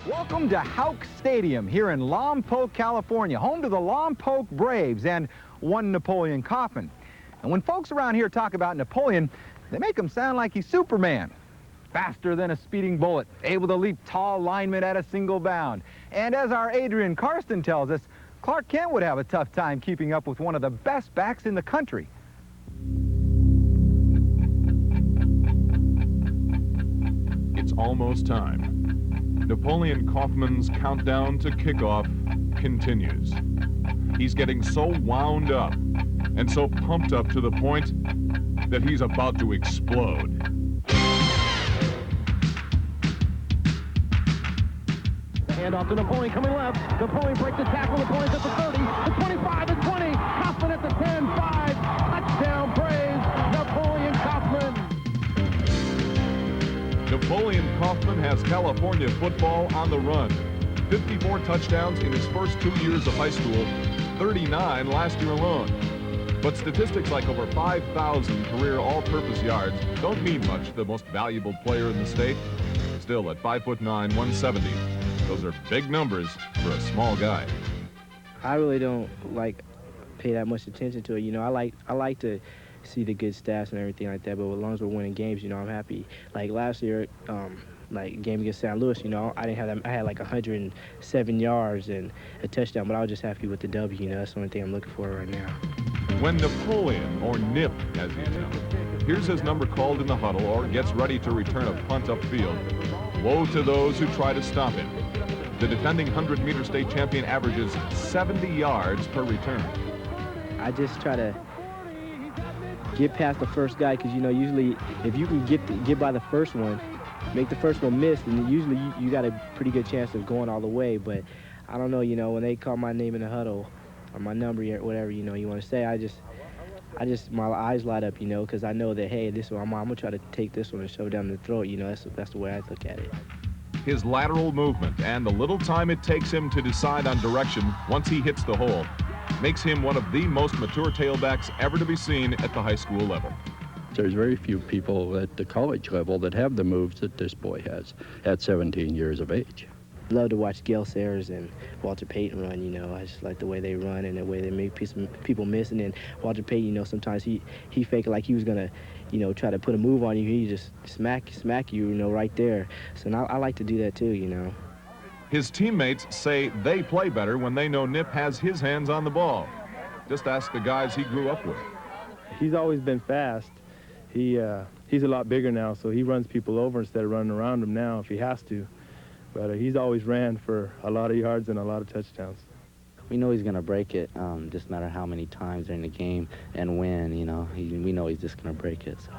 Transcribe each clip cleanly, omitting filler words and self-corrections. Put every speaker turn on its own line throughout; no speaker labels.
Welcome to Houck Stadium here in Lompoc, California, home to the Lompoc Braves and one Napoleon Kaufman. And when folks around here talk about Napoleon, they make him sound like he's Superman. Faster than a speeding bullet, able to leap tall linemen at a single bound. And as our Adrian Karsten tells us, Clark Kent would have a tough time keeping up with one of the best backs in the country.
It's almost time. Napoleon Kaufman's countdown to kickoff continues. He's getting so wound up and so pumped up to the point that he's about to explode.
Hand off to Napoleon coming left. Napoleon breaks the tackle. Napoleon's at the 30, the 25, the 20. Kaufman at the 10, 5. Touchdown, Braves. Napoleon Kaufman.
Napoleon Kaufman has California football on the run. 54 touchdowns in his first 2 years of high school, 39 last year alone. But statistics like over 5,000 career all-purpose yards don't mean much to the most valuable player in the state. Still, at 5'9", 170, those are big numbers for a small guy.
I really don't pay that much attention to it. You know, I like to see the good stats and everything like that, but as long as we're winning games, you know, I'm happy. Like last year, game against St. Louis, you know, I didn't have that. I had like 107 yards and a touchdown, but I was just happy with the W. You know, that's the only thing I'm looking for right now.
When Napoleon, or Nip as he's known, hears his number called in the huddle or gets ready to return a punt upfield, woe to those who try to stop him. The defending 100-meter state champion averages 70 yards per return.
I just try to get past the first guy, because, you know, usually if you can get by the first one, make the first one miss, then usually you got a pretty good chance of going all the way. But I don't know, you know, when they call my name in the huddle or my number or whatever, you know, you want to say, I just my eyes light up, you know, because I know that, hey, this one, I'm gonna try to take this one and shove it down the throat. You know, that's the way I look at it.
His lateral movement and the little time it takes him to decide on direction once he hits the hole makes him one of the most mature tailbacks ever to be seen at the high school level.
There's very few people at the college level that have the moves that this boy has at 17 years of age.
Love to watch Gale Sayers and Walter Payton run, you know. I just like the way they run and the way they make people miss. And then Walter Payton, you know, sometimes he faked like he was going to, you know, try to put a move on you. He just smack you, you know, right there. So now I like to do that too, you know.
His teammates say they play better when they know Nip has his hands on the ball. Just ask the guys he grew up with.
He's always been fast. He's a lot bigger now, so he runs people over instead of running around them now if he has to. But he's always ran for a lot of yards and a lot of touchdowns.
We know he's going to break it, just no matter how many times during the game and when, you know. We know he's just going to break it, so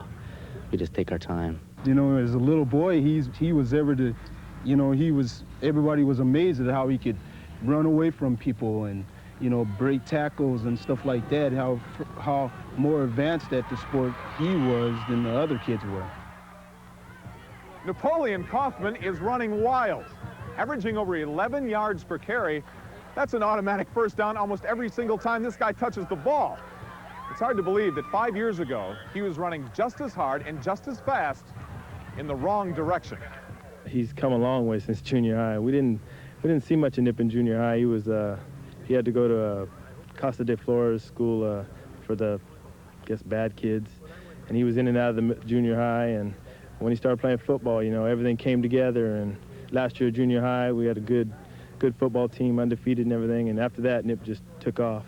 we just take our time.
You know, as a little boy, he was ever to, you know, everybody was amazed at how he could run away from people and, you know, break tackles and stuff like that, how more advanced at the sport he was than the other kids were.
Napoleon Kaufman is running wild, averaging over 11 yards per carry. That's an automatic first down almost every single time this guy touches the ball. It's hard to believe that 5 years ago, he was running just as hard and just as fast in the wrong direction.
He's come a long way since junior high. We didn't see much of Nip in junior high. He had to go to Costa de Flores school for the, I guess, bad kids. And he was in and out of the junior high. And when he started playing football, you know, everything came together. And last year at junior high, we had a good football team, undefeated and everything. And after that, Nip just took off.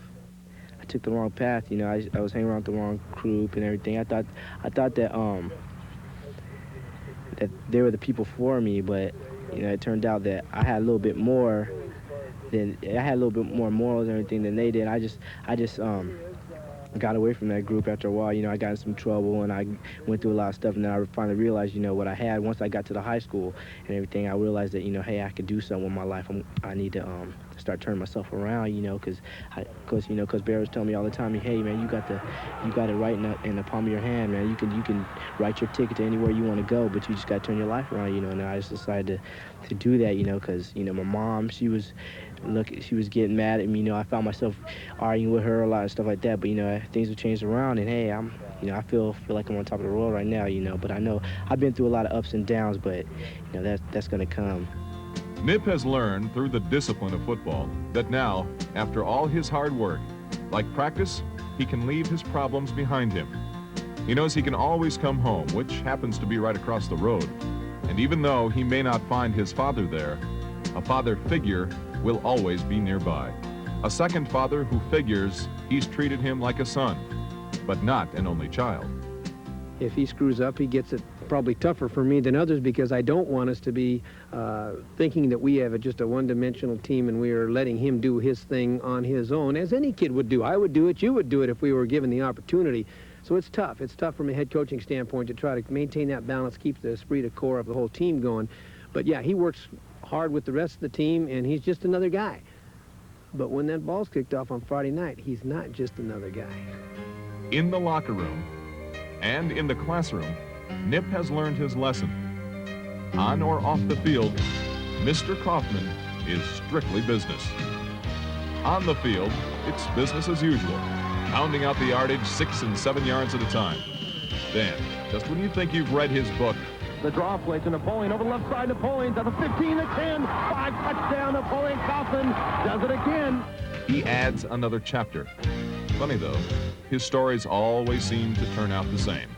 I took the wrong path, you know. I was hanging around the wrong group and everything. I thought that that they were the people for me, but, you know, it turned out that I had a little bit more morals and everything than they did. I just got away from that group after a while. You know, I got in some trouble and I went through a lot of stuff, and then I finally realized, you know, what I had. Once I got to the high school and everything, I realized that, you know, hey, I could do something with my life. I need to start turning myself around, you know, because Bear was telling me all the time, hey, man, you got it right in the palm of your hand, man. You can write your ticket to anywhere you want to go, but you just got to turn your life around, you know. And I just decided to do that, you know, because, you know, my mom, she was getting mad at me, you know. I found myself arguing with her a lot and stuff like that, but, you know, things have changed around, and hey, I feel like I'm on top of the world right now, you know. But I know I've been through a lot of ups and downs, but, you know, that's gonna come.
Nip has learned through the discipline of football that now, after all his hard work, like practice, he can leave his problems behind him. He knows he can always come home, which happens to be right across the road. And even though he may not find his father there, a father figure will always be nearby. A second father who figures he's treated him like a son, but not an only child.
If he screws up, he gets it probably tougher for me than others, because I don't want us to be thinking that we have just a one-dimensional team and we are letting him do his thing on his own, as any kid would do. I would do it, you would do it if we were given the opportunity. So it's tough. It's tough from a head coaching standpoint to try to maintain that balance, keep the esprit de corps of the whole team going. But yeah, he works hard with the rest of the team, and he's just another guy. But when that ball's kicked off on Friday night, he's not just another guy.
In the locker room and in the classroom, Nip has learned his lesson. On or off the field, Mr. Kaufman is strictly business. On the field, it's business as usual, pounding out the yardage 6 and 7 yards at a time. Then, just when you think you've read his book,
The draw play to Napoleon over the left side. Napoleon does a 15, a 10, 5 touchdown. Napoleon Kaufman does it again.
he adds another chapter. Funny though, his stories always seem to turn out the same.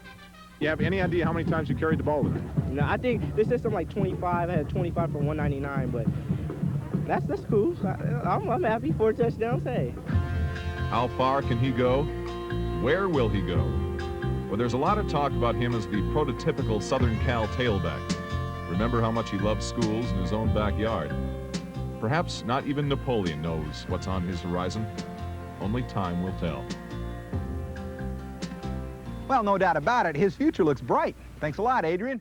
You have any idea how many times you carried the ball today?
No, I think this is something like 25. I had 25 for 199, but that's cool. I'm happy for touchdowns. Hey.
How far can he go? Where will he go? Well, there's a lot of talk about him as the prototypical Southern Cal tailback. Remember how much he loves schools in his own backyard. Perhaps not even Napoleon knows what's on his horizon. Only time will tell.
Well, no doubt about it, his future looks bright. Thanks a lot, Adrian.